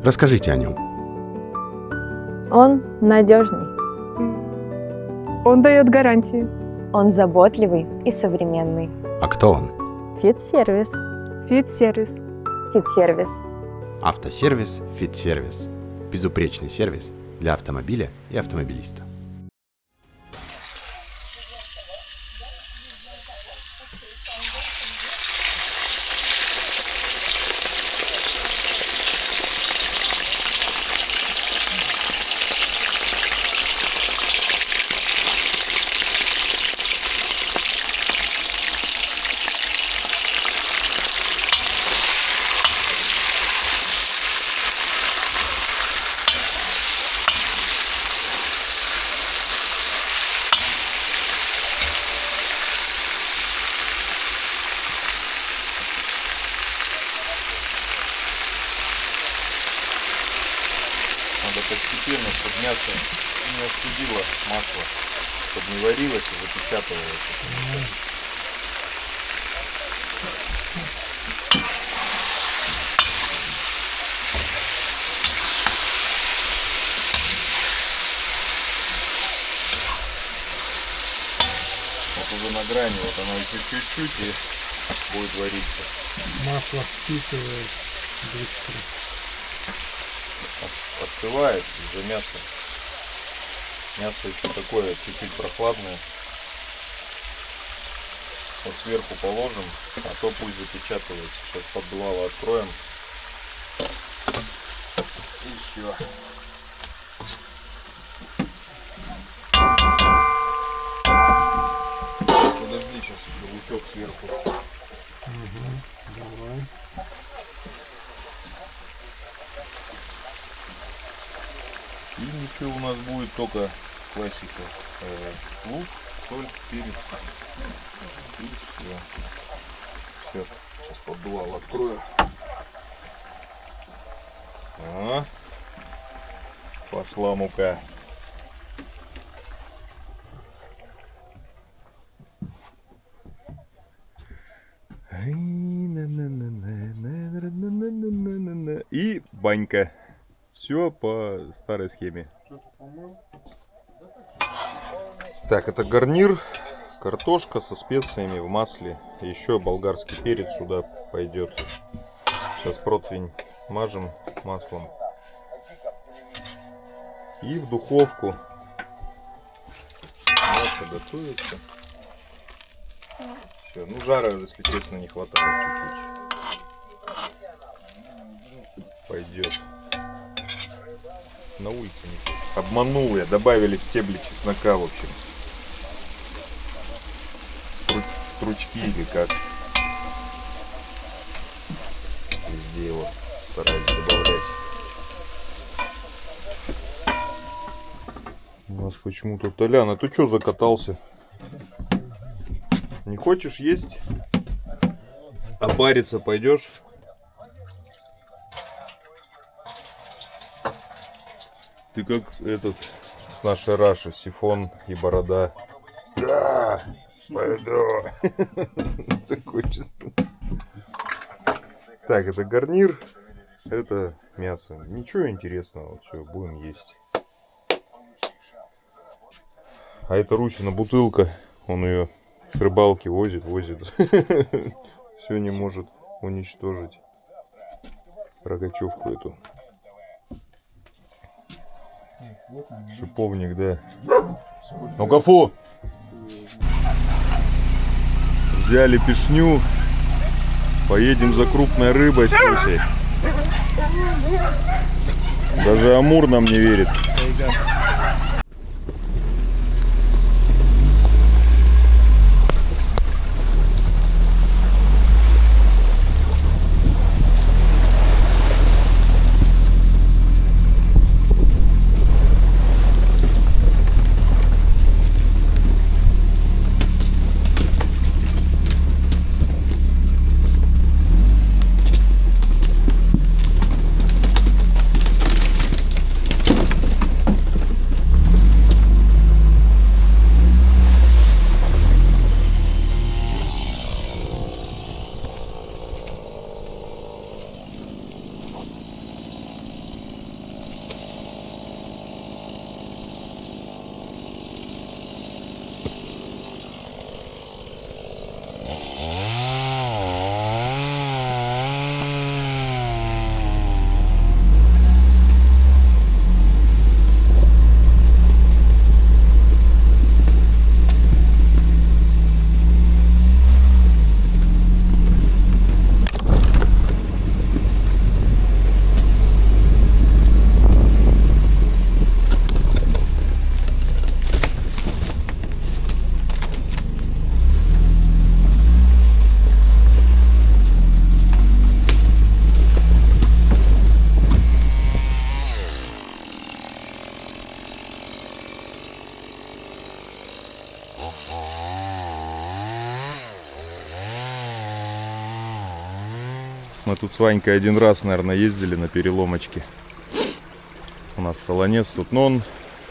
Расскажите о нем. Он надежный, Он дает гарантии. он заботливый и современный. А кто он? Фит-сервис. Фит-сервис. Фит-сервис. Автосервис «Фит-сервис». Безупречный сервис для автомобиля и автомобилиста. Надо постепенно, чтобы мясо не остудило масло, чтобы не варилось и запечатывалось. Вот уже на грани, вот оно еще чуть-чуть и будет вариться. Масло впитывает быстро. Остывает из-за мяса. Мясо еще такое чуть-чуть прохладное. Вот сверху положим, а то пусть запечатывается. Сейчас поддувало откроем. И все. Подожди, сейчас еще лучок сверху. Давай. И ничего у нас будет, только классика. Лук, соль, перец. И все. Все, сейчас поддувало открою. Пошла мука. И банька. Все по старой схеме. Так, это гарнир. Картошка со специями в масле. Еще болгарский перец сюда пойдет. Сейчас противень мажем маслом. И в духовку. Мясо готовится. Все, ну жара, если честно, не хватает чуть-чуть. Пойдет. На улице не хочет. Обманул я, добавили стебли чеснока, в общем. Стручки или как. Везде его стараюсь добавлять. У нас почему-то Толян, а ты что закатался? Не хочешь есть? А париться пойдешь? Ты как этот с нашей Раши, сифон и борода. Да, пойду. Такое чувство. Так, это гарнир, это мясо. Ничего интересного, все, будем есть. А это Русина бутылка, он ее с рыбалки возит. Все не может уничтожить. Рогачевку эту. Шиповник, да. Ну-ка, фу! Взяли пешню. Поедем за крупной рыбой, слушай. Даже Амур нам не верит. Мы тут с Ванькой один раз, наверное, ездили на переломочке. У нас солонец тут, но он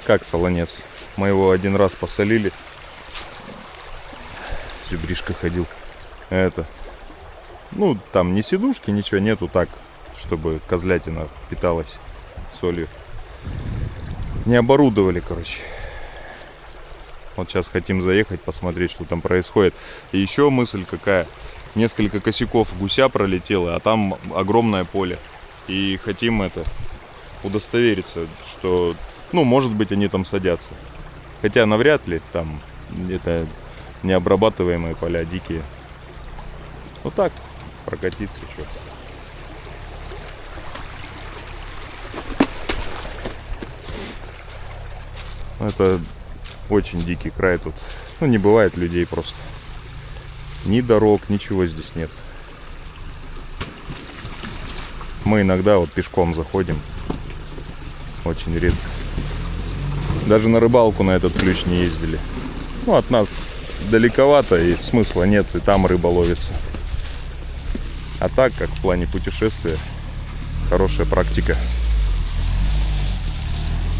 как солонец. Мы его один раз посолили. Зубришка ходил. Это. Ну, там ни сидушки, ничего нету, так, чтобы козлятина питалась солью. Не оборудовали, короче. Вот сейчас хотим заехать, посмотреть, что там происходит. И еще мысль какая. Несколько косяков гуся пролетело, а там огромное поле. И хотим это удостовериться, что, ну, может быть, они там садятся. Хотя навряд ли, там это необрабатываемые поля, дикие. Вот так, прокатиться еще. Это очень дикий край тут. Ну, не бывает людей просто. Ни дорог, ничего здесь нет. Мы иногда вот пешком заходим. Очень редко. Даже на рыбалку на этот ключ не ездили. Ну, от нас далековато и смысла нет, и там рыба ловится. А так, как в плане путешествия, хорошая практика.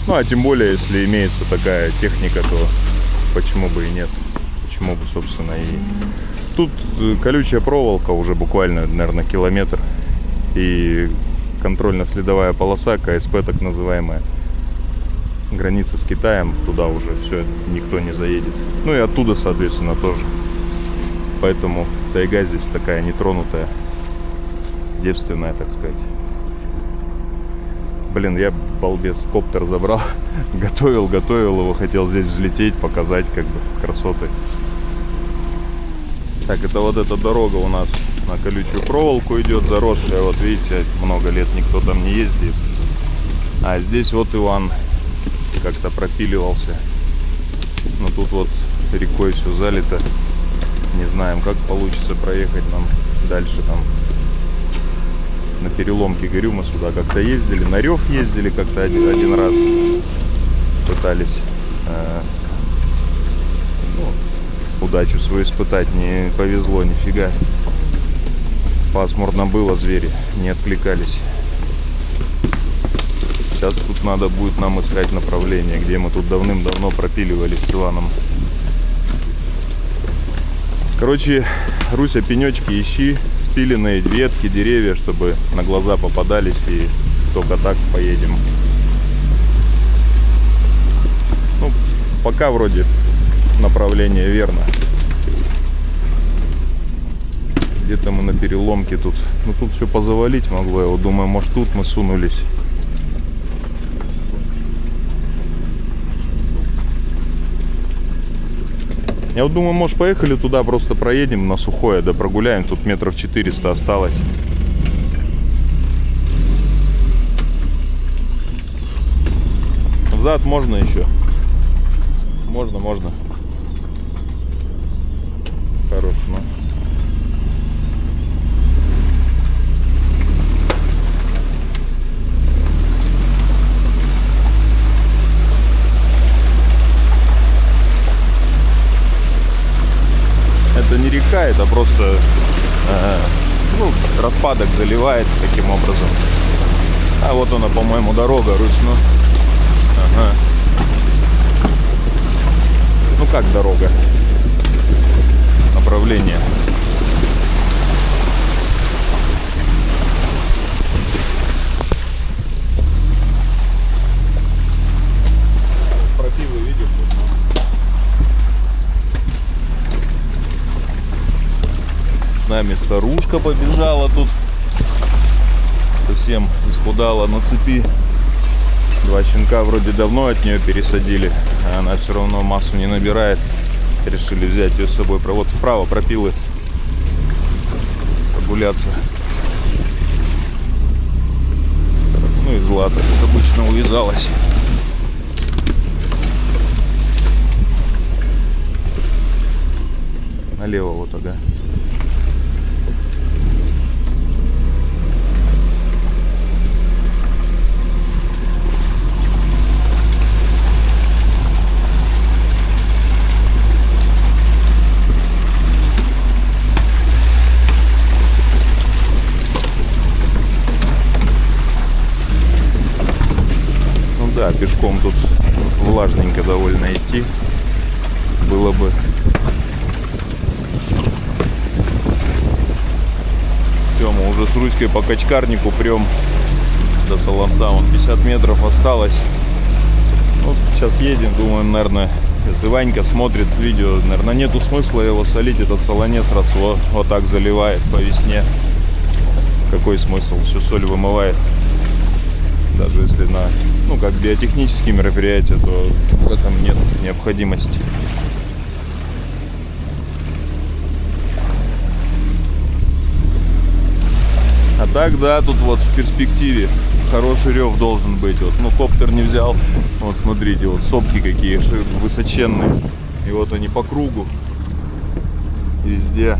Ну, а тем более, если имеется такая техника, то почему бы и нет? Почему бы, собственно, и... Тут колючая проволока уже буквально, наверное, километр. И контрольно-следовая полоса, КСП так называемая. Граница с Китаем, туда уже все, никто не заедет. Ну и оттуда, соответственно, тоже. Поэтому тайга здесь такая нетронутая, девственная, так сказать. Блин, я, балбес, коптер забрал. Готовил его, хотел здесь взлететь, показать, как бы, красоты. Так, это вот эта дорога у нас на колючую проволоку идет, заросшая. Вот видите, много лет никто там не ездит. А здесь вот Иван как-то пропиливался. Но тут вот рекой все залито. Не знаем, как получится проехать нам дальше там. На переломке, говорю, мы сюда как-то ездили. На Рев ездили как-то один раз. Пытались удачу свою испытать. Не повезло нифига. Пасмурно было, звери не откликались. Сейчас тут надо будет нам искать направление, где мы тут давным-давно пропиливались с Иваном. Короче, Руся, пенечки ищи, спиленные ветки, деревья, чтобы на глаза попадались, и только так поедем. Ну, пока вроде направление верно. Где-то мы на переломке тут. Ну, тут все позавалить могло. Я вот думаю, может, тут мы сунулись. Я вот думаю, может, поехали туда, просто проедем на сухое, да прогуляем. Тут метров 400 осталось. Взад можно еще. Можно. Хорош, ну. Это не река, это просто распадок заливает таким образом. А вот она, по-моему, дорога, Русь, ну. Ага. Ну как дорога? Направление. Пропилы видишь? С нами старушка побежала тут. Совсем исхудала на цепи. Два щенка вроде давно от нее пересадили, а она все равно массу не набирает. Решили взять ее с собой. Вот вправо пропилы. Прогуляться. Ну и Злата, как обычно, увязалась. Налево вот, ага. Да, пешком тут влажненько довольно идти было бы. Все, мы уже с Руськой по качкарнику прям до Солонца. Вон 50 метров осталось. Вот сейчас едем, думаем, наверное, если Ванька смотрит видео, наверное, нету смысла его солить. Этот солонец раз вот так заливает по весне. Какой смысл? Всю соль вымывает. Даже если на, ну, как биотехнические мероприятия, то в этом нет необходимости. А так, да, тут вот в перспективе хороший рев должен быть. Вот, ну, коптер не взял. Вот, смотрите, вот сопки какие высоченные. И вот они по кругу. Везде.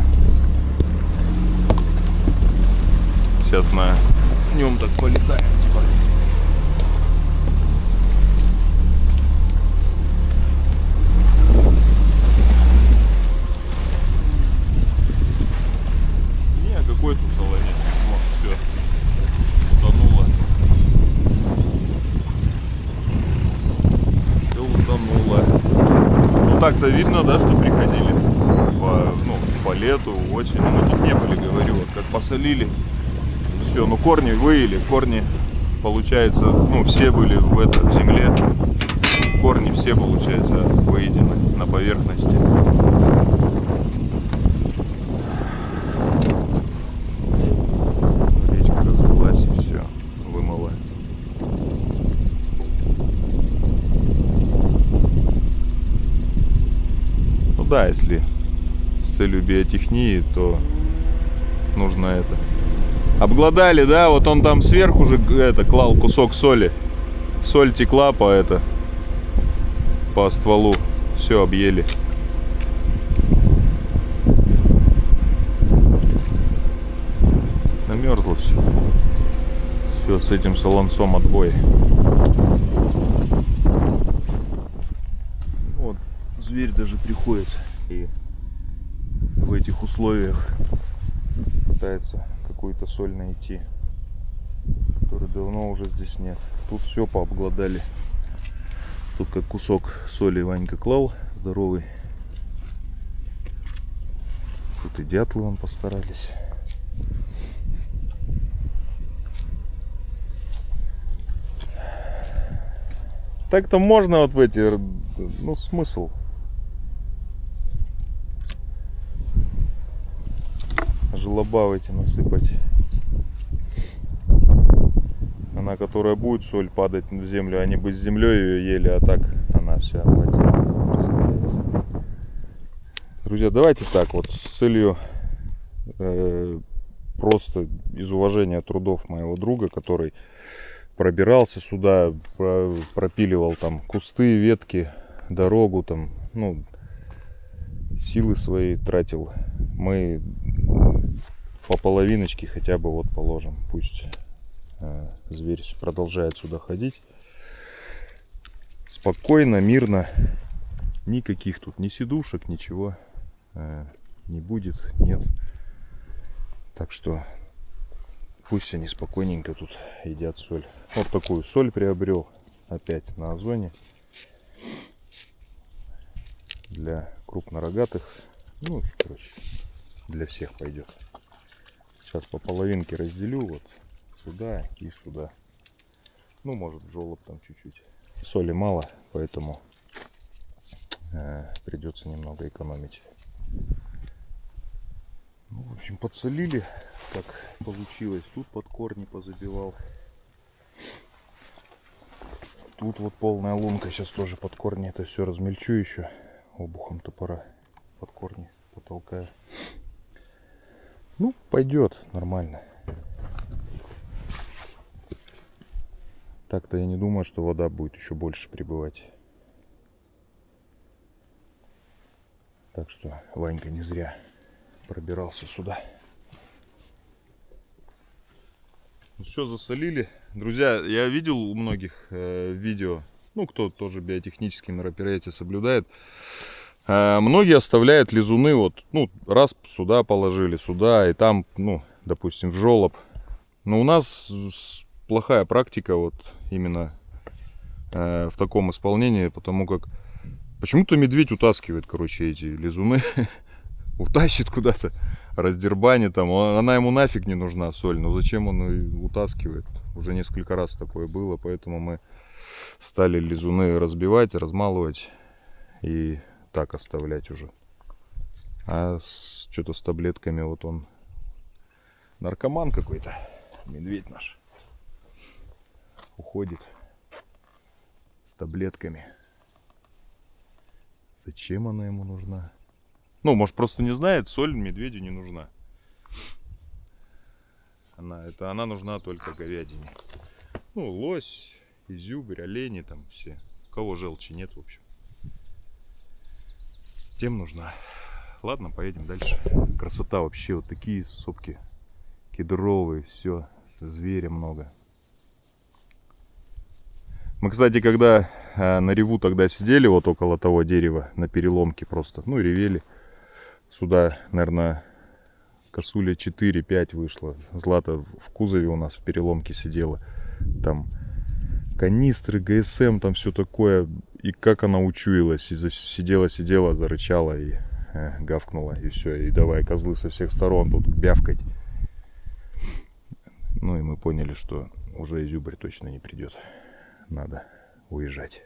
Сейчас на нем так полетаем, типа. Не, какой тут солонец? Вот, все. Утонуло. Все утонуло. Ну так-то видно, да, что приходили по лету, осенью. Мы тут не были, говорю, вот как посолили. Все, ну корни выели, корни, получается, ну все были в земле, корни все, получается, выедены на поверхности. Речка разлилась и все, вымыла. Ну да, если с целью биотехнии, то нужно это. Обглодали, да, вот он там сверху же клал кусок соли. Соль текла по стволу. Все объели. Намерзло все. Все, с этим солонцом отбой. Вот, зверь даже приходит и в этих условиях пытается какую-то соль найти, которой давно уже здесь нет. Тут все пообглодали. Тут как кусок соли Ванька клал, здоровый. Тут и дятлы вон постарались. Так-то можно вот в эти, ну, смысл. Желоба в эти насыпать. Она, которая будет соль падать в землю, они бы с землей ее ели, а так она вся в воде растворяется. Друзья, давайте так вот с целью просто из уважения трудов моего друга, который пробирался сюда, пропиливал там кусты, ветки, дорогу, там, ну, силы свои тратил. Мы по половиночке хотя бы вот положим, пусть зверь продолжает сюда ходить спокойно, мирно, никаких тут ни сидушек, ничего не будет, нет. Так что пусть они спокойненько тут едят соль. Вот такую соль приобрел опять на Озоне для крупнорогатых. Ну, короче, для всех пойдет. Сейчас по половинке разделю вот сюда и сюда. Ну, может, жолоб там чуть-чуть. Соли мало, поэтому придется немного экономить. Ну, в общем, подсолили, как получилось. Тут под корни позабивал. Тут вот полная лунка. Сейчас тоже под корни это все размельчу еще обухом топора. Под корни потолкаю. Ну, пойдет нормально. Так-то я не думаю, что вода будет еще больше прибывать. Так что Ванька не зря пробирался сюда. Ну все, засолили. Друзья, я видел у многих видео, ну, кто тоже биотехнические мероприятия соблюдает, многие оставляют лизуны, вот, ну, раз сюда положили, сюда, и там, ну, допустим, в жолоб. Но у нас плохая практика, вот, именно в таком исполнении, потому как почему-то медведь утаскивает, короче, эти лизуны, утащит куда-то, раздербанит там, она ему нафиг не нужна, соль, но зачем он ее утаскивает? Уже несколько раз такое было, поэтому мы стали лизуны разбивать, размалывать и так оставлять уже. А что-то с таблетками, вот он наркоман какой-то, медведь наш, уходит с таблетками. Зачем она ему нужна? Ну, может, просто не знает, соль медведю не нужна. Она нужна только говядине. Ну, лось, изюбрь, олени там все. У кого желчи нет, в общем. Тем нужна. Ладно, поедем дальше. Красота вообще, вот такие сопки кедровые, все, зверя много. Мы, кстати, когда на реву тогда сидели вот около того дерева, на переломке просто, ну, ревели. Сюда, наверное, косуля 4-5 вышла. Злата в кузове у нас в переломке сидела. Там канистры, ГСМ, там все такое. И как она учуялась. И сидела, зарычала и гавкнула. И все. И давай козлы со всех сторон тут бявкать. Ну и мы поняли, что уже изюбрь точно не придет. Надо уезжать.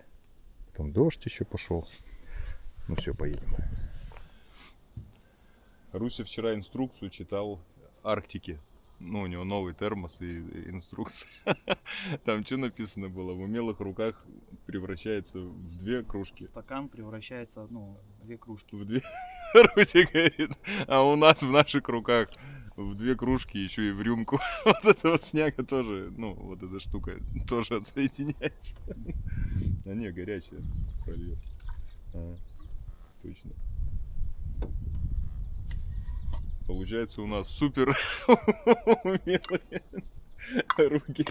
Потом дождь еще пошел. Ну все, поедем. Руся вчера инструкцию читал Арктики. Ну, у него новый термос и инструкция. Там что написано было? В умелых руках превращается в 2 кружки. Стакан превращается, ну, в 2 кружки. В 2. Руся говорит, а у нас в наших руках в 2 кружки еще и в рюмку. Вот эта вот шняга тоже, ну, вот эта штука тоже отсоединяется. А не, горячая. Прольет. Точно. Получается, у нас супер умелые руки.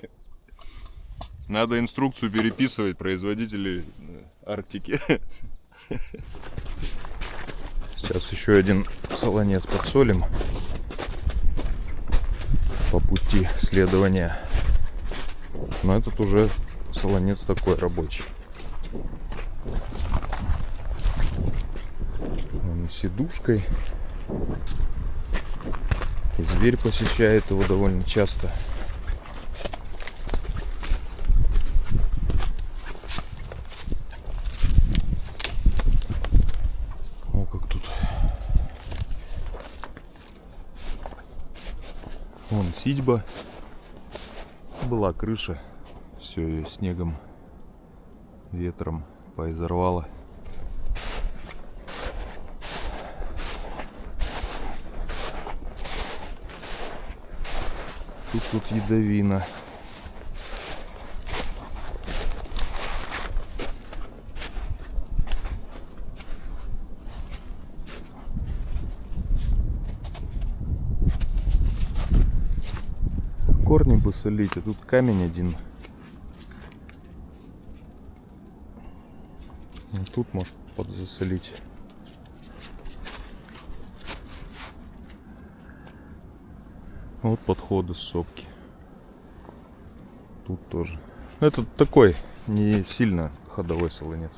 Надо инструкцию переписывать производителей Арктики. Сейчас еще один солонец подсолим по пути следования. Но этот уже солонец такой рабочий. Он с сидушкой. И зверь посещает его довольно часто. О, как тут. Вон сидьба. Была крыша. Все ее снегом, ветром поизорвало. Тут ядовина. Корни бы солить, а тут камень один. Ну, тут может подзасолить. Вот подходы с сопки. Тут тоже. Это такой не сильно ходовой солонец.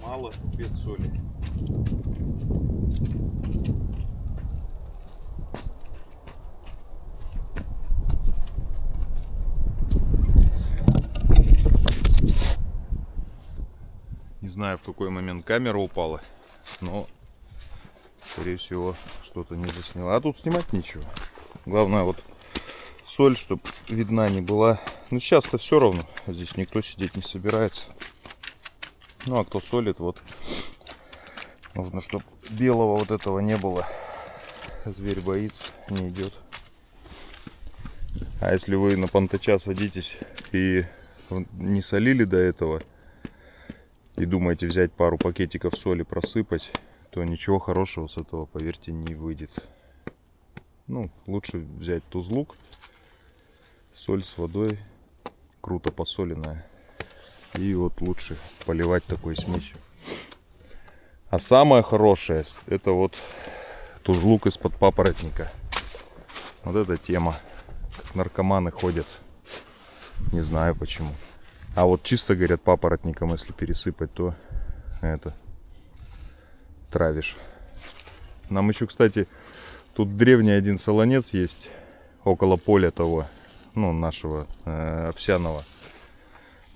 Мало соли. Не знаю, в какой момент камера упала, но, скорее всего, что-то не засняла. А тут снимать ничего. Главное, вот соль, чтобы видна не была. Ну, сейчас-то все равно. Здесь никто сидеть не собирается. Ну, а кто солит, вот. Нужно, чтобы белого вот этого не было. Зверь боится, не идет. А если вы на пантача садитесь и не солили до этого, и думаете взять пару пакетиков соли, просыпать, то ничего хорошего с этого, поверьте, не выйдет. Ну, лучше взять тузлук, соль с водой, круто посоленная, и вот лучше поливать такой смесью. А самое хорошее, это вот тузлук из-под папоротника. Вот эта тема. Как наркоманы ходят. Не знаю почему. А вот чисто, говорят, папоротником, если пересыпать, то это травишь. Нам еще, кстати, тут древний один солонец есть около поля того, ну, нашего овсяного.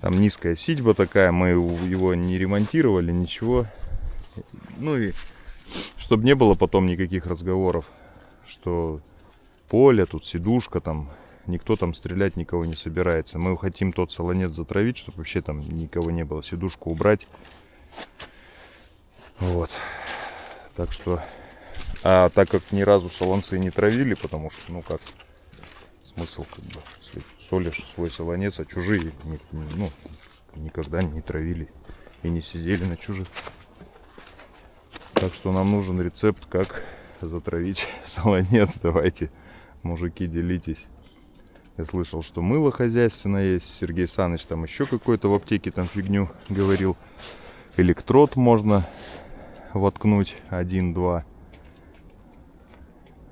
Там низкая сидьба такая, мы его не ремонтировали, ничего. Ну и чтобы не было потом никаких разговоров, что поле, тут сидушка, там никто там стрелять никого не собирается. Мы хотим тот солонец затравить, чтобы вообще там никого не было, сидушку убрать. Вот. Так что, а так как ни разу солонцы не травили, потому что, ну как, смысл, как бы, если солишь свой солонец, а чужие, ну, никогда не травили и не сидели на чужих. Так что нам нужен рецепт, как затравить солонец. Давайте, мужики, делитесь. Я слышал, что мыло хозяйственное есть. Сергей Саныч там еще какой-то в аптеке там фигню говорил. Электрод можно воткнуть 1-2.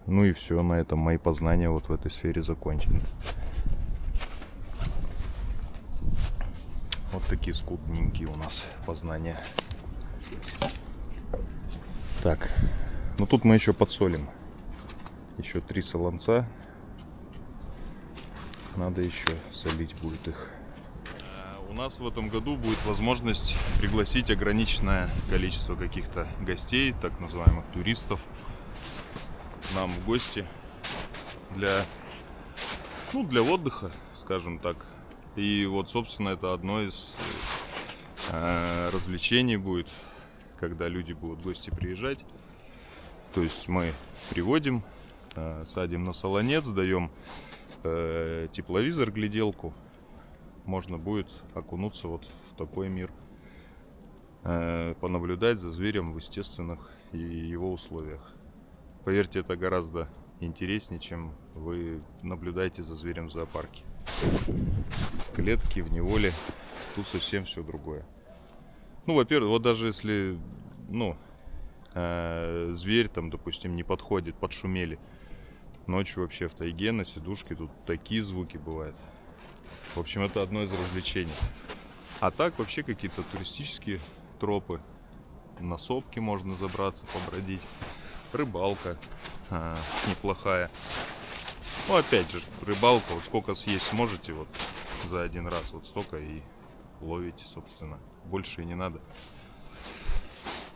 Ну и все, на этом мои познания вот в этой сфере закончены. Вот такие скудненькие у нас познания. Так, ну тут мы еще подсолим. Еще 3 солонца. Надо еще солить будет их. У нас в этом году будет возможность пригласить ограниченное количество каких-то гостей, так называемых туристов, к нам в гости для отдыха, скажем так. И вот, собственно, это одно из развлечений будет, когда люди будут в гости приезжать. То есть мы приводим, садим на солонец, даем тепловизор, гляделку. Можно будет окунуться вот в такой мир, понаблюдать за зверем в естественных и его условиях. Поверьте, это гораздо интереснее, чем вы наблюдаете за зверем в зоопарке. В клетке, в неволе, тут совсем все другое. Ну, во-первых, вот даже если, зверь там, допустим, не подходит, подшумели. Ночью вообще в тайге, на сидушке, тут такие звуки бывают. В общем, это одно из развлечений. А так вообще какие-то туристические тропы. На сопки можно забраться, побродить. Рыбалка неплохая. Ну, опять же, рыбалка, вот сколько съесть сможете вот за один раз, вот столько и ловите, собственно. Больше и не надо.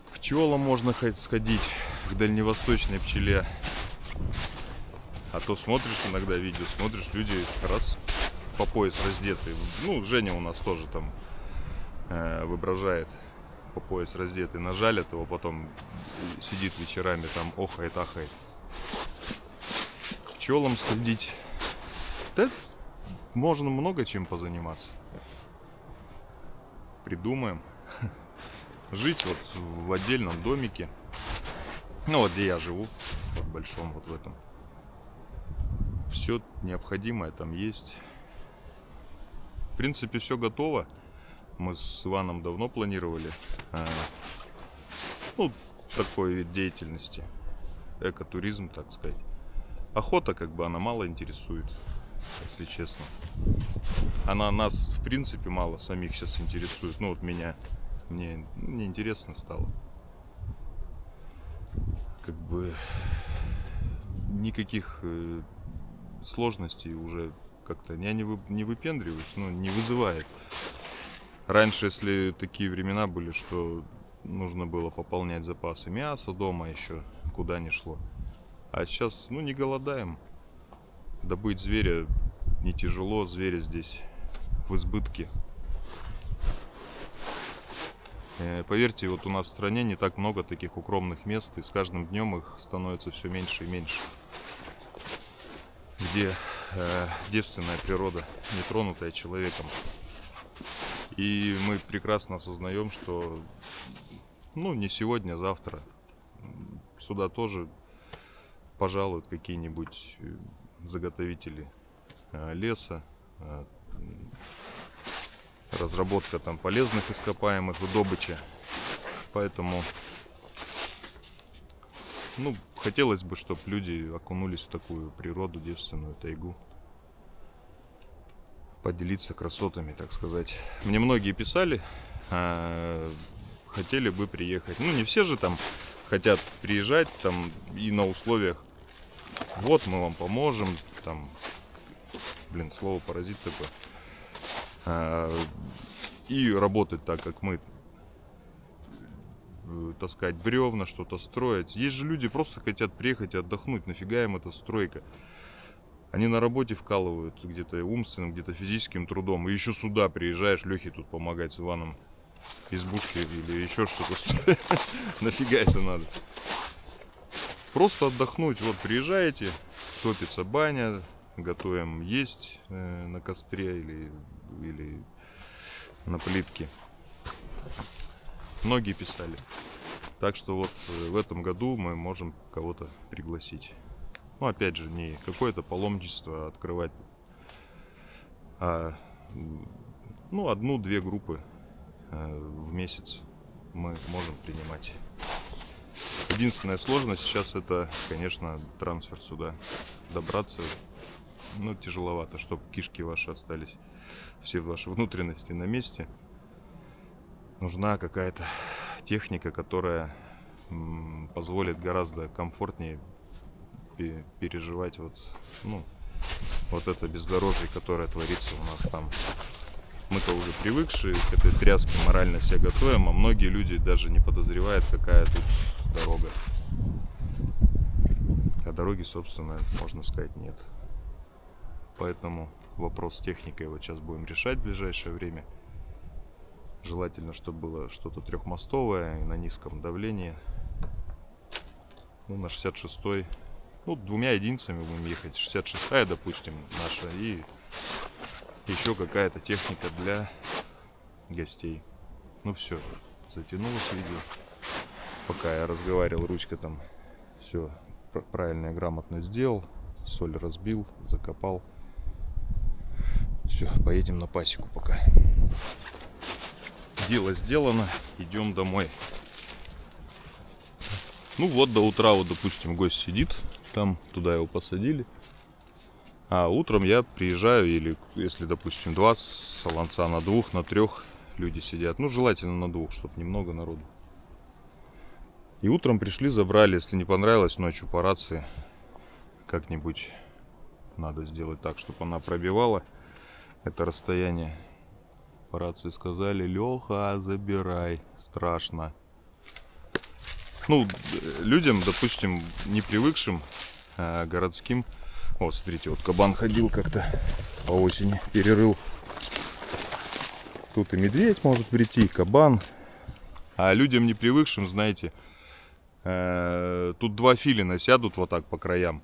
К пчелам можно сходить, к дальневосточной пчеле. А то смотришь иногда видео, смотришь, люди раз по пояс раздетые. Ну, Женя у нас тоже там выображает по пояс раздетый. Нажалят его, потом сидит вечерами там, охает-ахает. К пчелам сходить. Да, можно много чем позаниматься. Придумаем. Жить вот в отдельном домике. Ну, вот где я живу, в большом вот в этом. Все необходимое там есть. В принципе, все готово. Мы с Иваном давно планировали такой вид деятельности. Экотуризм, так сказать. Охота, как бы, она мало интересует, если честно. Она нас, в принципе, мало самих сейчас интересует. Ну, вот меня. Мне интересно стало. Как бы никаких сложностей уже как-то я не выпендриваюсь, не вызывает. Раньше, если такие времена были, что нужно было пополнять запасы мяса дома еще, куда ни шло. А сейчас, не голодаем. добыть зверя не тяжело, зверя здесь в избытке. Поверьте, вот у нас в стране не так много таких укромных мест, и с каждым днем их становится все меньше и меньше. Где девственная природа, не тронутая человеком. И мы прекрасно осознаем, что не сегодня, а завтра сюда тоже пожалуют какие-нибудь заготовители леса, разработка там полезных ископаемых и добыча. Поэтому хотелось бы, чтобы люди окунулись в такую природу, девственную тайгу. Поделиться красотами, так сказать. Мне многие писали, хотели бы приехать. Не все же там хотят приезжать там и на условиях: вот мы вам поможем, там, слово паразит такое, и работать так, как мы, таскать бревна, что-то строить. Есть же люди, просто хотят приехать и отдохнуть. Нафига им эта стройка? Они на работе вкалывают где-то умственным, где-то физическим трудом. И еще сюда приезжаешь, Лехе тут помогать с Иваном избушки или еще что-то строить. Нафига это надо? Просто отдохнуть. Вот приезжаете, топится баня, готовим есть на костре или на плитке. Многие писали. Так что вот в этом году мы можем кого-то пригласить. Опять же, не какое-то паломничество открывать, а одну-две группы в месяц мы можем принимать. Единственная сложность сейчас — это, конечно, трансфер сюда. Добраться, тяжеловато, чтобы кишки ваши остались, все ваши внутренности на месте. Нужна какая-то техника, которая позволит гораздо комфортнее переживать вот это бездорожье, которое творится у нас там. Мы-то уже привыкшие к этой тряске, морально себя готовим, а многие люди даже не подозревают, какая тут дорога. А дороги, собственно, можно сказать, нет. Поэтому вопрос с техникой вот сейчас будем решать в ближайшее время. Желательно, чтобы было что-то трехмостовое и на низком давлении. На 66-й. Двумя единицами будем ехать. 66-я, допустим, наша. И еще какая-то техника для гостей. Все, затянулось видео. Пока я разговаривал, ручка там все правильно и грамотно сделал. Соль разбил, закопал. Все, поедем на пасеку пока. Дело сделано, идем домой. До утра, допустим, гость сидит, там, туда его посадили. А утром я приезжаю, или если, допустим, 2 солонца на 2, на 3 люди сидят. Желательно на 2, чтобы немного народу. И утром пришли, забрали. Если не понравилось, ночью по рации как-нибудь надо сделать так, чтобы она пробивала это расстояние. По рации сказали: Леха, забирай, страшно. Людям, допустим, не привыкшим, городским. Смотрите, вот кабан ходил как-то по осени, перерыл. Тут и медведь может прийти, и кабан. А людям не привыкшим, знаете, тут 2 филина сядут вот так по краям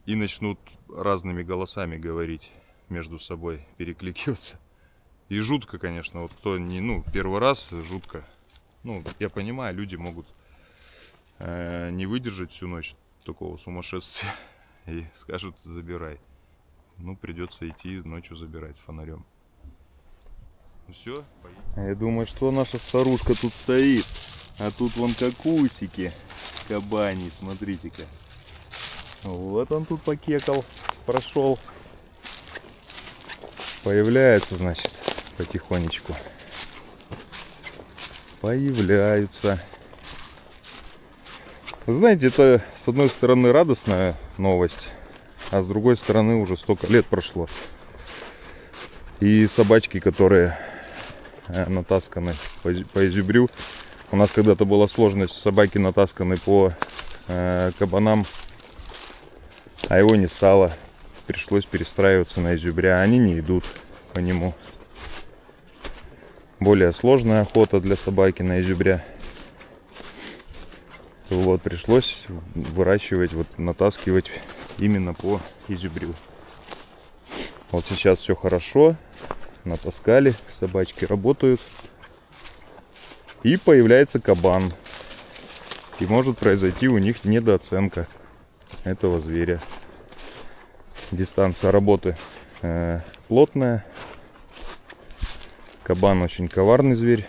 и начнут разными голосами говорить между собой, перекликиваться. И жутко, конечно, вот кто не, первый раз, жутко. Я понимаю, люди могут не выдержать всю ночь такого сумасшествия и скажут: забирай. Придется идти ночью забирать с фонарем. Все, поедем. Я думаю, что наша старушка тут стоит, а тут вон кокусики кабани, смотрите-ка. Вот он тут покекал, прошел. Появляются, значит, потихонечку. Появляются. Вы знаете, это с одной стороны радостная новость, а с другой стороны уже столько лет прошло. И собачки, которые натасканы по изюбрю. У нас когда-то была сложность, собаки натасканы по кабанам, а его не стало. пришлось перестраиваться на изюбря. Они не идут по нему. Более сложная охота для собаки на изюбря. Вот, пришлось выращивать, вот, натаскивать именно по изюбрю. Вот сейчас все хорошо. Натаскали, собачки работают. И появляется кабан. И может произойти у них недооценка этого зверя. Дистанция работы плотная. Кабан очень коварный зверь.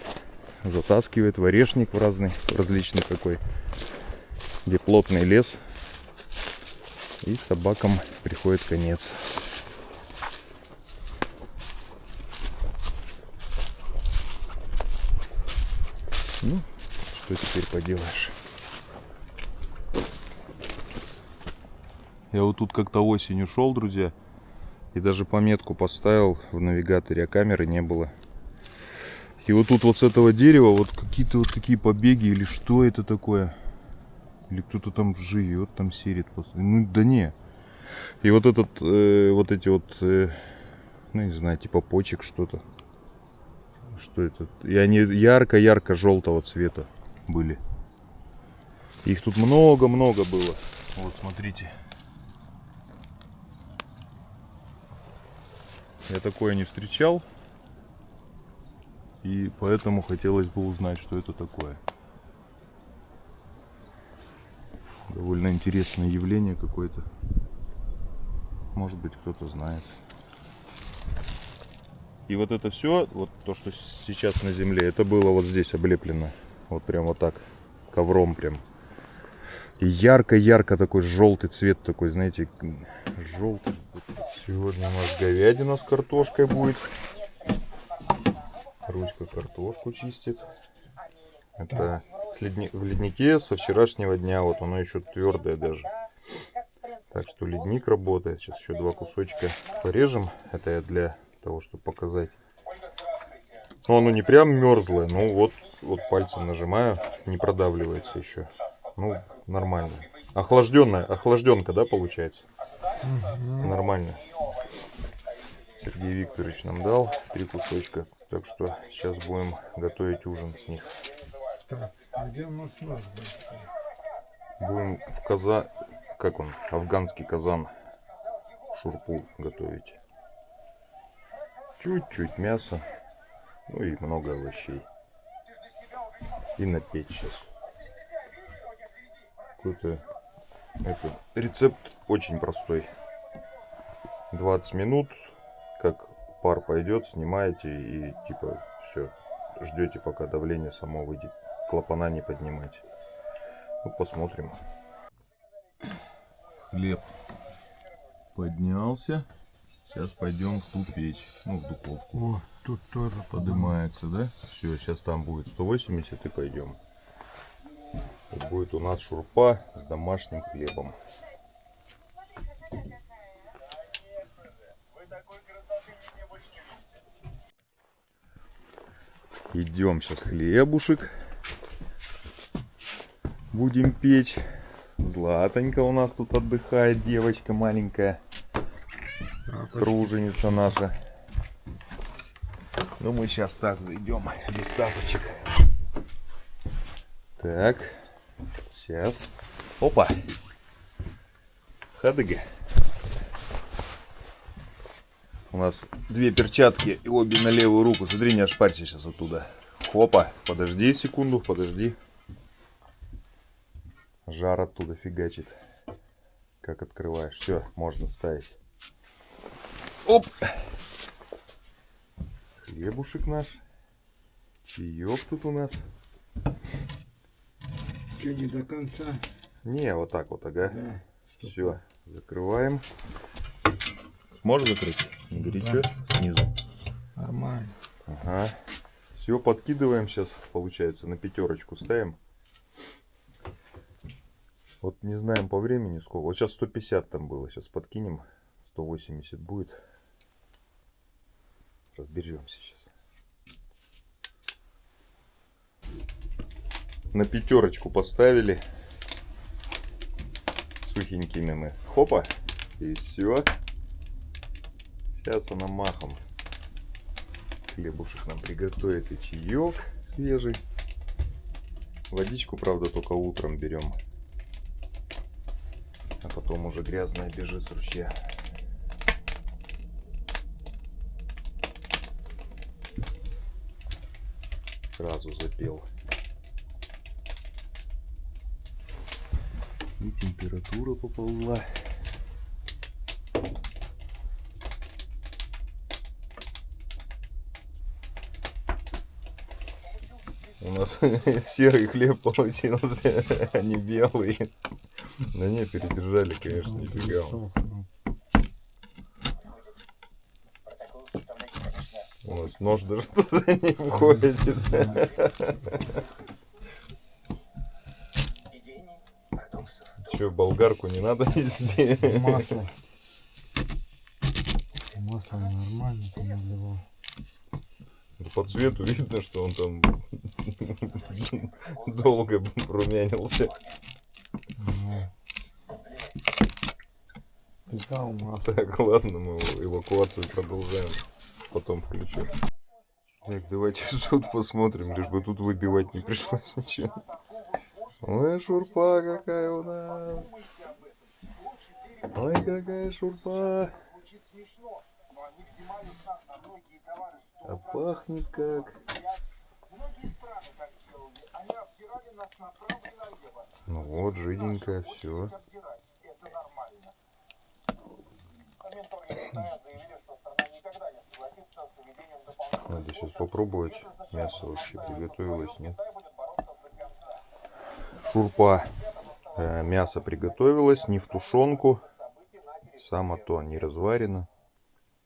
Затаскивает в орешник различный такой, где плотный лес. И собакам приходит конец. Ну, что теперь поделаешь? Я вот тут как-то осенью шел, друзья, и даже пометку поставил в навигаторе, а камеры не было. И вот тут вот с этого дерева вот какие-то вот такие побеги, или что это такое? Или кто-то там живет, там серит. Ну да не. И вот этот, вот эти вот, ну не знаю, типа почек что-то. Что это? И они ярко-ярко желтого цвета были. Их тут много-много было. Вот смотрите. Я такое не встречал. И поэтому хотелось бы узнать, что это такое. Довольно интересное явление какое-то. Может быть, кто-то знает. И вот это все, вот то, что сейчас на земле, это было вот здесь облеплено. Вот прям вот так, ковром прям. И ярко-ярко такой желтый цвет такой, знаете, желтый. Сегодня у нас говядина с картошкой будет. Руська картошку чистит. Это в леднике со вчерашнего дня. Вот оно еще твердое даже. Так что ледник работает. Сейчас еще 2 кусочка порежем. Это я для того, чтобы показать. Но оно не прям мерзлое. Ну вот пальцем нажимаю. Не продавливается еще. Ну, нормально. Охлажденка, да, получается? Нормально. Сергей Викторович нам дал 3 кусочка. Так что сейчас будем готовить ужин с них. Так, где у нас нож? Будем в казан, как он, афганский казан, шурпу готовить. Чуть-чуть мяса, ну и много овощей. И напечь сейчас. Какой-то рецепт очень простой. 20 минут, как пар пойдет, снимаете и типа все, ждете, пока давление само выйдет. Клапана не поднимайте. Ну, посмотрим. Хлеб поднялся. Сейчас пойдем в ту печь, ну, в духовку. О, тут тоже Поднимается, да? Все, сейчас там будет 180 и пойдем. И будет у нас шурпа с домашним хлебом. Идем сейчас хлебушек будем печь. Златонька у нас тут отдыхает, девочка маленькая, труженица наша. Ну мы сейчас так зайдем без тапочек. Так, сейчас. Опа. Хадыга. У нас 2 перчатки и обе на левую руку. Смотри, не ошпарься сейчас оттуда. Хопа, подожди секунду, подожди. Жар оттуда фигачит. Как открываешь. Все, можно ставить. Оп! Хлебушек наш. Чаек тут у нас. Что, не до конца? Не, вот так вот, ага. Да. Все, закрываем. Можешь закрыть? Не горячо? Снизу. Нормально. Ага. Все, подкидываем сейчас, получается, на 5 ставим. Вот не знаем по времени сколько. Вот сейчас 150 там было. Сейчас подкинем. 180 будет. Разберемся сейчас. На 5 поставили. Сухенькими мы. Хопа. И все. Сейчас она махом. Хлебушек нам приготовит и чаек свежий. Водичку, правда, только утром берем. А потом уже грязная бежит с ручья. Сразу запел. И температура поползла. У нас серый хлеб получился, а не белый. Да не, передержали, конечно, нифига. У нас нож даже туда не входит. Че, болгарку не надо нести? Масло. Масло нормально там наливал. По цвету видно, что он там долго румянился. Питал масло. Так, ладно, мы эвакуацию продолжаем. Потом включу. Так, давайте тут посмотрим, лишь бы тут выбивать не пришлось ничего. Ой, шурпа какая у нас. Ой, какая шурпа. А пахнет как. Ну вот, жиденькая, все. Надо сейчас попробовать. Мясо вообще приготовилось, нет? Шурпа. Мясо приготовилось, не в тушенку. Само то, не разварено.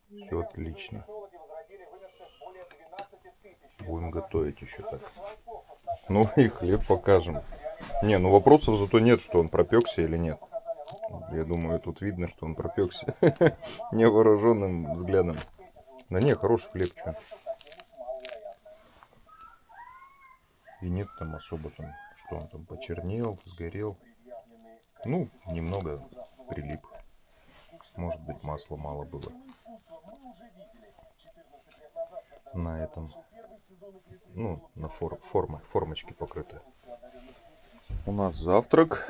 Все отлично. Будем готовить еще так. Ну и хлеб покажем. Не, ну вопросов зато нет, что он пропекся или нет. Я думаю, тут видно, что он пропекся невооруженным взглядом. Да не, хороший хлеб, что. И нет там особо там, что он там почернел, сгорел. Ну, немного прилип. Может быть, масла мало было. На этом, ну, на формочке покрыта. У нас завтрак.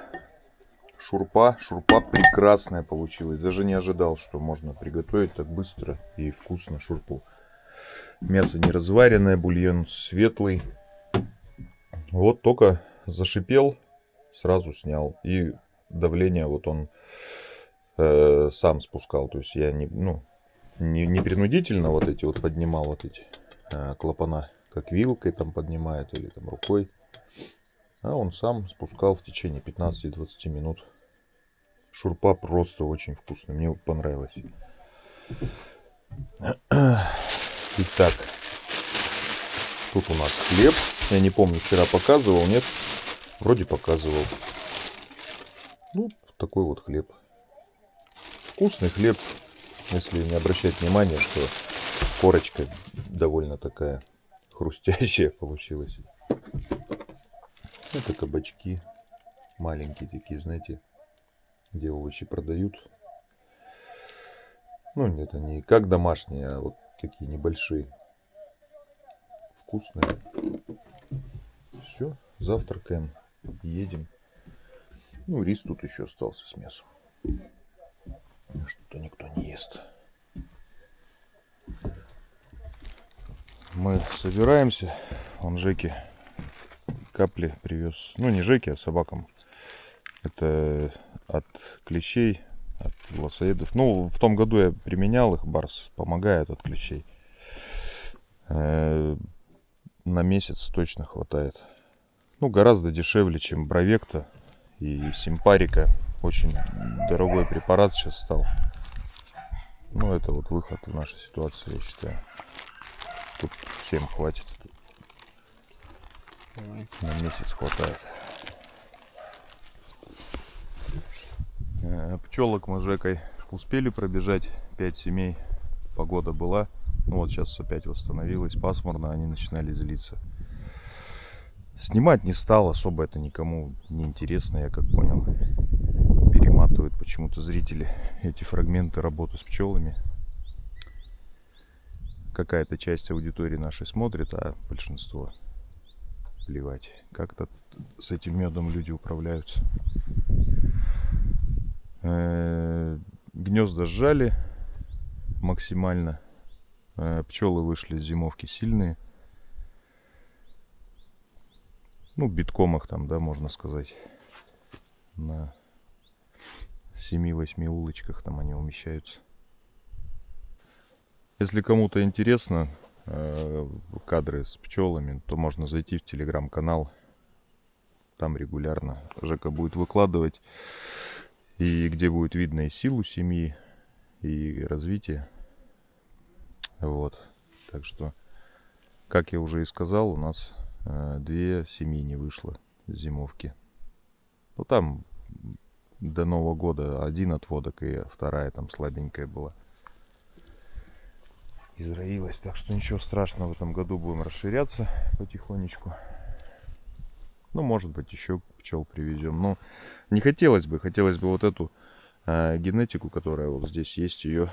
Шурпа прекрасная получилась. Даже не ожидал, что можно приготовить так быстро и вкусно шурпу. Мясо не разваренное, бульон светлый. Вот только зашипел, сразу снял. И давление вот он сам спускал. То есть я не принудительно вот эти вот поднимал вот эти клапана, как вилкой там поднимает или там рукой. А он сам спускал в течение 15-20 минут. Шурпа просто очень вкусная. Мне понравилось. Итак. Тут у нас хлеб. Я не помню, вчера показывал, нет? Вроде показывал. Ну, такой вот хлеб. Вкусный хлеб. Если не обращать внимания, что корочка довольно такая хрустящая получилась. Это кабачки. Маленькие такие, знаете, где овощи продают. Ну, нет, они как домашние, а вот такие небольшие. Вкусные. Все, завтракаем, едем. Ну, рис тут еще остался с мясом. Что-то никто не ест. Мы собираемся. Он Жеке капли привез. Ну, не Жеке, а собакам. Это от клещей, от волосоедов. Ну, в том году я применял их. Барс помогает от клещей. На месяц точно хватает. Ну, гораздо дешевле, чем Бровекта и Симпарика. Очень дорогой препарат сейчас стал. Ну, это вот выход в нашей ситуации, я считаю. Тут всем хватит. На месяц хватает. Пчелок мы с Жекой успели пробежать. 5 семей. Погода была. Ну вот сейчас опять восстановилась. Пасмурно, они начинали злиться. Снимать не стал. Особо это никому не интересно, я как понял. Перематывают почему-то зрители эти фрагменты работы с пчелами. какая-то часть аудитории нашей смотрит, а большинство плевать. Как-то с этим медом люди управляются. Гнезда сжали максимально. Пчелы вышли с зимовки сильные. Ну, битком их там, да, можно сказать. На 7-8 улочках там они умещаются. Если кому-то интересно кадры с пчелами, то можно зайти в телеграм-канал. Там регулярно Жека будет выкладывать. И где будет видно и силу семьи, и развитие. Вот. Так что, как я уже и сказал, у нас 2 семьи не вышло с зимовки. Ну там до Нового года 1 отводок, и 2 там слабенькая была. Израилась, так что ничего страшного, в этом году будем расширяться потихонечку. Ну, может быть, еще пчел привезем. Но не хотелось бы вот эту генетику, которая вот здесь есть, ее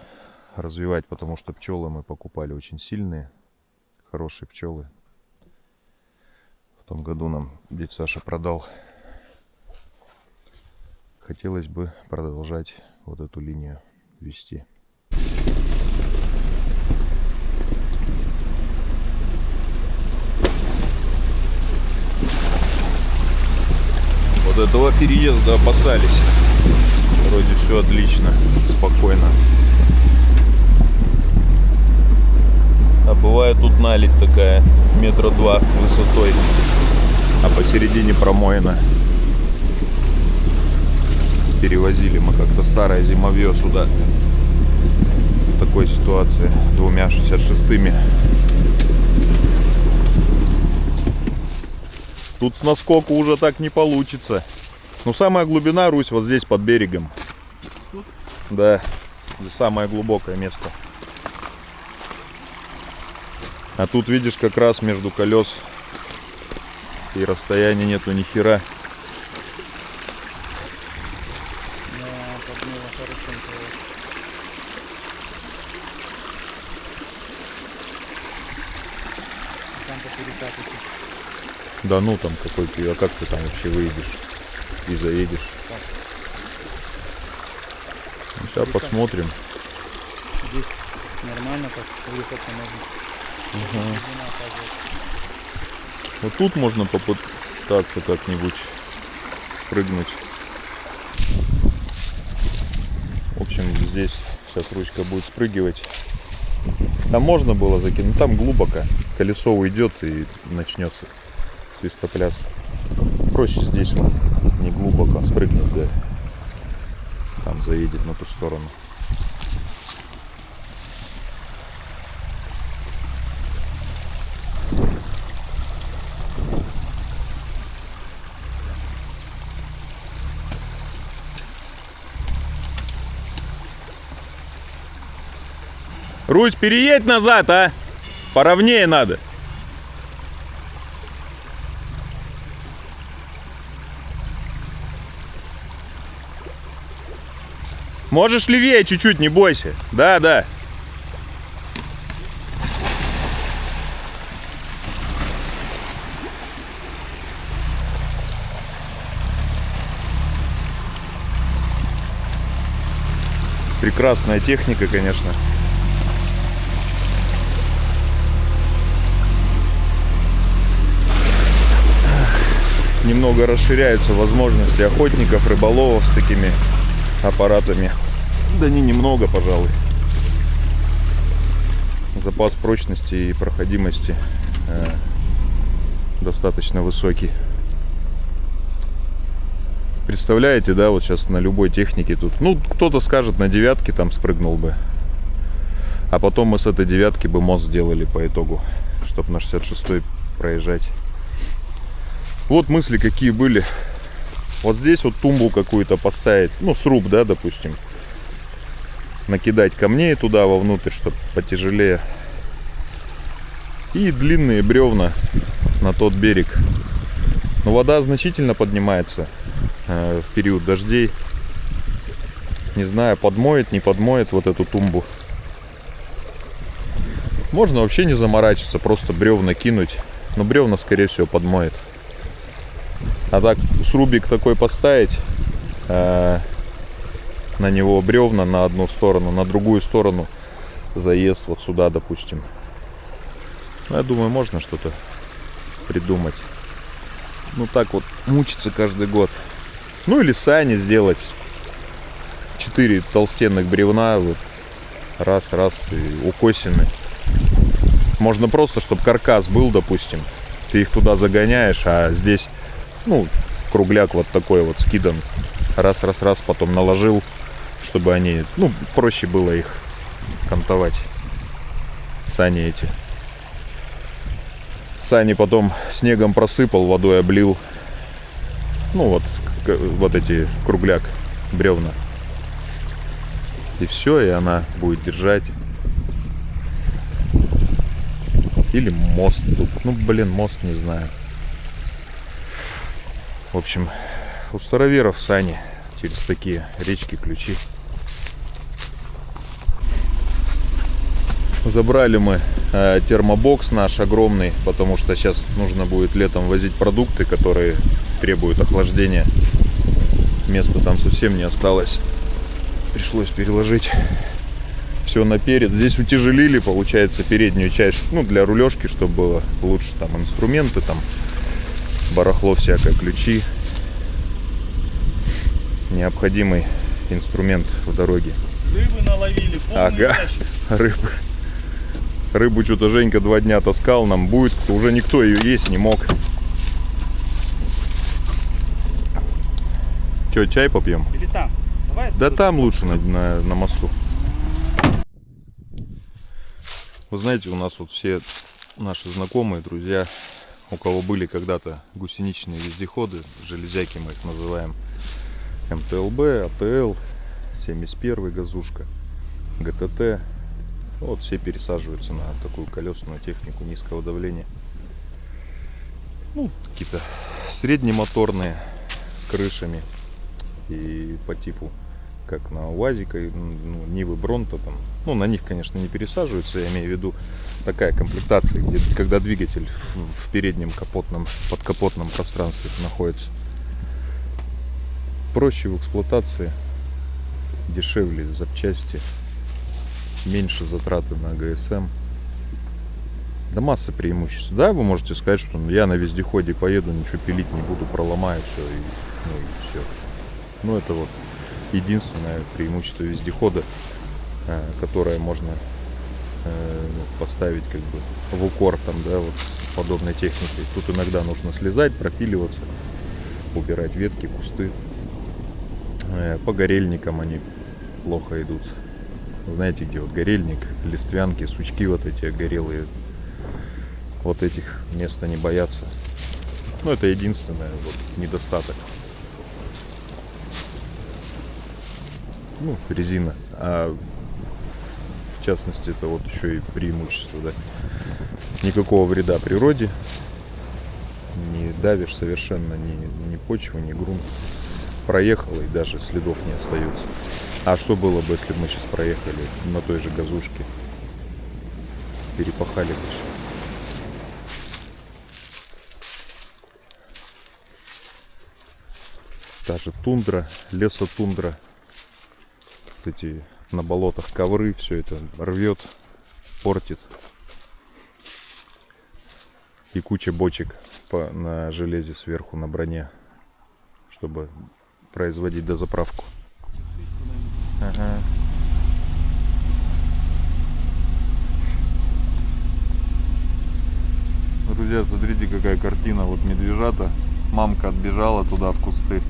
развивать, потому что пчелы мы покупали очень сильные, хорошие пчелы. В том году нам дядя Саша продал. Хотелось бы продолжать вот эту линию вести. Вот этого переезда опасались. Вроде все отлично, спокойно. А бывает тут наледь такая, 2 метра высотой, а посередине промоина. Перевозили мы как-то старое зимовье сюда. В такой ситуации 2 66-ми. Тут с наскоку уже так не получится. Но самая глубина, Русь, вот здесь под берегом. Тут? Да, самое глубокое место. А тут видишь, как раз между колес и расстояния нету ни хера. Да ну там какой ты, а как ты там вообще выедешь и заедешь? Ну, сейчас посмотрим. Здесь нормально, как выехаться можно. Ага. Вот тут можно попытаться как-нибудь прыгнуть. В общем, здесь сейчас ручка будет спрыгивать. Там можно было закинуть, там глубоко. Колесо уйдет и начнется свистопляска. Проще здесь вот не глубоко спрыгнуть, да. Там заедет на ту сторону. Русь, переедь назад, а! Поровнее надо. Можешь левее чуть-чуть, не бойся. Да, да. Прекрасная техника, конечно. Немного расширяются возможности охотников, рыболовов с такими аппаратами. Да не немного, пожалуй. Запас прочности и проходимости достаточно высокий. Представляете, да, вот сейчас на любой технике тут, ну, кто-то скажет, на 9-ке там спрыгнул бы. А потом мы с этой 9-ки бы мост сделали по итогу, чтобы на 66-й проезжать. Вот мысли какие были. Вот здесь вот тумбу какую-то поставить, ну, сруб, да, допустим. Накидать камней туда вовнутрь, чтобы потяжелее. И длинные бревна на тот берег. Но вода значительно поднимается в период дождей. Не знаю, подмоет, не подмоет вот эту тумбу. Можно вообще не заморачиваться, просто бревна кинуть. Но бревна, скорее всего, подмоет. А так, срубик такой поставить, на него бревна на одну сторону, на другую сторону заезд вот сюда, допустим. Ну, я думаю, можно что-то придумать. Ну, так вот мучиться каждый год. Ну, или сани сделать. 4 толстенных бревна, вот, раз, и укосины. Можно просто, чтобы каркас был, допустим. Ты их туда загоняешь, а здесь, ну, кругляк вот такой вот скидан. Раз, потом наложил, чтобы они, ну, проще было их кантовать. Сани эти. Сани потом снегом просыпал, водой облил. Ну, вот эти кругляк, бревна. И все, и она будет держать. Или мост тут. Ну, блин, мост не знаю. В общем, у староверов сани через такие речки, ключи. Забрали мы термобокс наш огромный, потому что сейчас нужно будет летом возить продукты, которые требуют охлаждения. Места там совсем не осталось. Пришлось переложить все наперед. Здесь утяжелили, получается, переднюю часть, ну, для рулежки, чтобы было лучше. Там инструменты, там барахло всякое, ключи. Необходимый инструмент в дороге. Рыбы наловили, полный Ага, ящик. рыбу что-то Женька 2 дня таскал, нам будет, уже никто ее есть не мог. Че, чай попьем? Или там? Давай Да тут. там лучше, на мосту. Вы знаете, у нас вот все наши знакомые, друзья, у кого были когда-то гусеничные вездеходы, железяки мы их называем, МТЛБ, АТЛ, 71 газушка, ГТТ, вот все пересаживаются на такую колесную технику низкого давления. Ну, какие-то среднемоторные с крышами и по типу как на УАЗика, ну, Нивы, Бронто там. Ну, на них, конечно, не пересаживаются, я имею в виду такая комплектация, где, когда двигатель в переднем капотном, подкапотном пространстве находится. Проще в эксплуатации, дешевле запчасти, меньше затраты на ГСМ. Да масса преимуществ. Да, вы можете сказать, что я на вездеходе поеду, ничего пилить не буду, проломаю все и все. Ну, это вот единственное преимущество вездехода, которое можно поставить как бы в укор там, да, вот с подобной техникой. Тут иногда нужно слезать, пропиливаться, убирать ветки, кусты. По горельникам они плохо идут. Знаете, где вот горельник, листвянки, сучки вот эти горелые. Вот этих мест они боятся. Ну, это единственное вот недостаток. Ну, резина. А в частности, это вот еще и преимущество, да. Никакого вреда природе. Не давишь совершенно ни почву, ни грунт. Проехал, и даже следов не остается. А что было бы, если бы мы сейчас проехали на той же газушке? Перепахали бы все. Та же тундра, лесотундра. Вот эти на болотах ковры, все это рвет, портит. И куча бочек на железе сверху, на броне, чтобы производить дозаправку. Ага. Друзья, смотрите, какая картина. Вот медвежата. Мамка отбежала туда в кусты.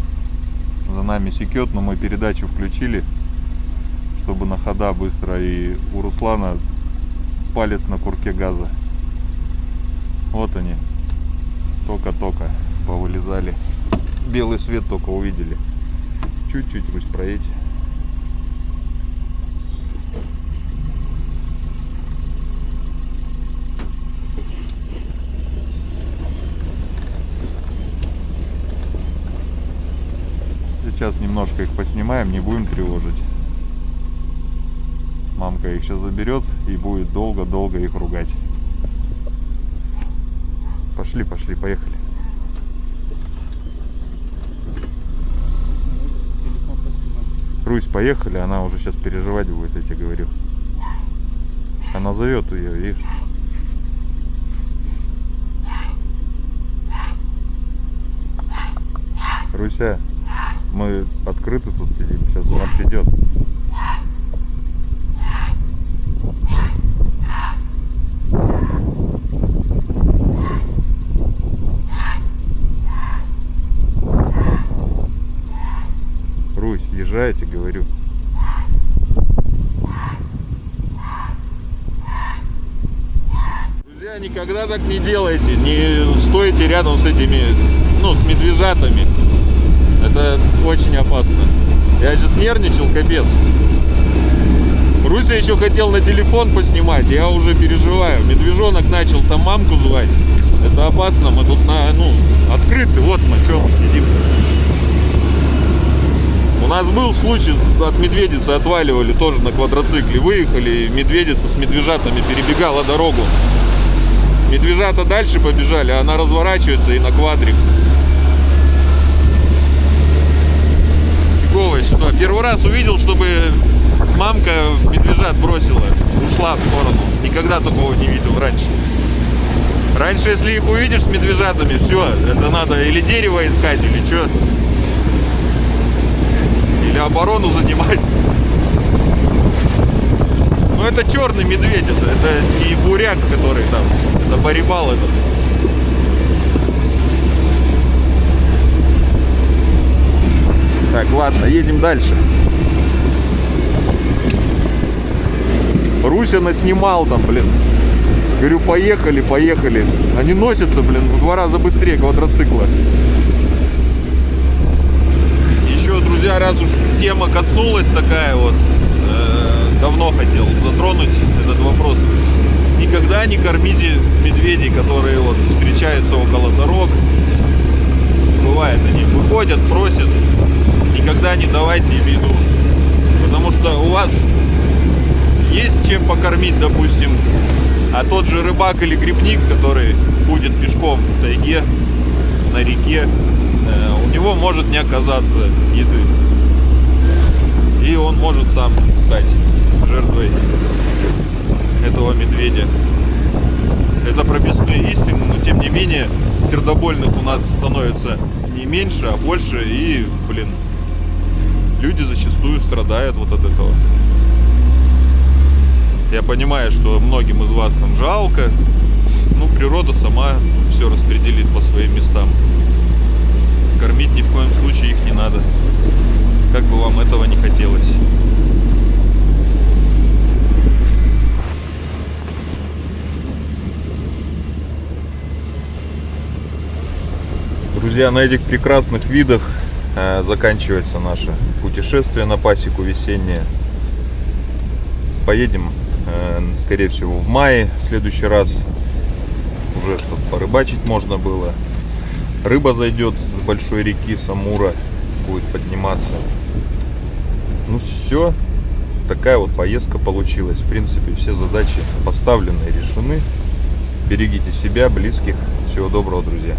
За нами секет, но мы передачу включили, чтобы на хода быстро. И у Руслана палец на курке газа. Вот они. Только-только повылезали. Белый свет только увидели. Чуть-чуть, Русь, проедь. Сейчас немножко их поснимаем, не будем тревожить. Мамка их сейчас заберет и будет долго-долго их ругать. Пошли, пошли, поехали. Русь, поехали, она уже сейчас переживать будет, я тебе говорю. Она зовет ее, видишь? Руся, мы открыты тут сидим, сейчас она придет. Русь, езжайте, говорю. Друзья, никогда так не делайте, не стойте рядом с этими, с медвежатами. Это очень опасно. Я сейчас нервничал, капец. Руся еще хотел на телефон поснимать, я уже переживаю. Медвежонок начал там мамку звать. Это опасно, мы тут открыты, вот на чем мы сидим. У нас был случай, от медведицы отваливали тоже на квадроцикле. Выехали, медведица с медвежатами перебегала дорогу. Медвежата дальше побежали, а она разворачивается и на квадрик. Фиговая ситуация. Первый раз увидел, чтобы мамка медвежат бросила, ушла в сторону. Никогда такого не видел раньше. Раньше, если их увидишь с медвежатами, все, это надо или дерево искать, или что. Или оборону занимать. Но это черный медведь, это не буряк, который там, это барибал этот. Так, ладно, едем дальше. Руся наснимал там, блин. Говорю, поехали, поехали. Они носятся, блин, в 2 раза быстрее квадроцикла. Еще, друзья, раз уж тема коснулась такая вот, давно хотел затронуть этот вопрос. Никогда не кормите медведей, которые вот встречаются около дорог. Бывает, они выходят, просят. Никогда не давайте им еду. Потому что у вас есть чем покормить, допустим. А тот же рыбак или грибник, который ходит пешком в тайге, на реке, у него может не оказаться еды. И он может сам стать жертвой этого медведя. Это прописные истины, но тем не менее сердобольных у нас становится не меньше, а больше. И, люди зачастую страдают вот от этого. Я понимаю, что многим из вас там жалко. Природа сама все распределит по своим местам. Кормить ни в коем случае их не надо. Как бы вам этого не хотелось. Друзья, на этих прекрасных видах заканчивается наше путешествие на пасеку весеннее. Поедем, скорее всего, в мае в следующий раз. Уже чтобы порыбачить можно было. Рыба зайдет с большой реки, с Амура, будет подниматься. Все, такая вот поездка получилась. В принципе, все задачи поставлены и решены. Берегите себя, близких. Всего доброго, друзья.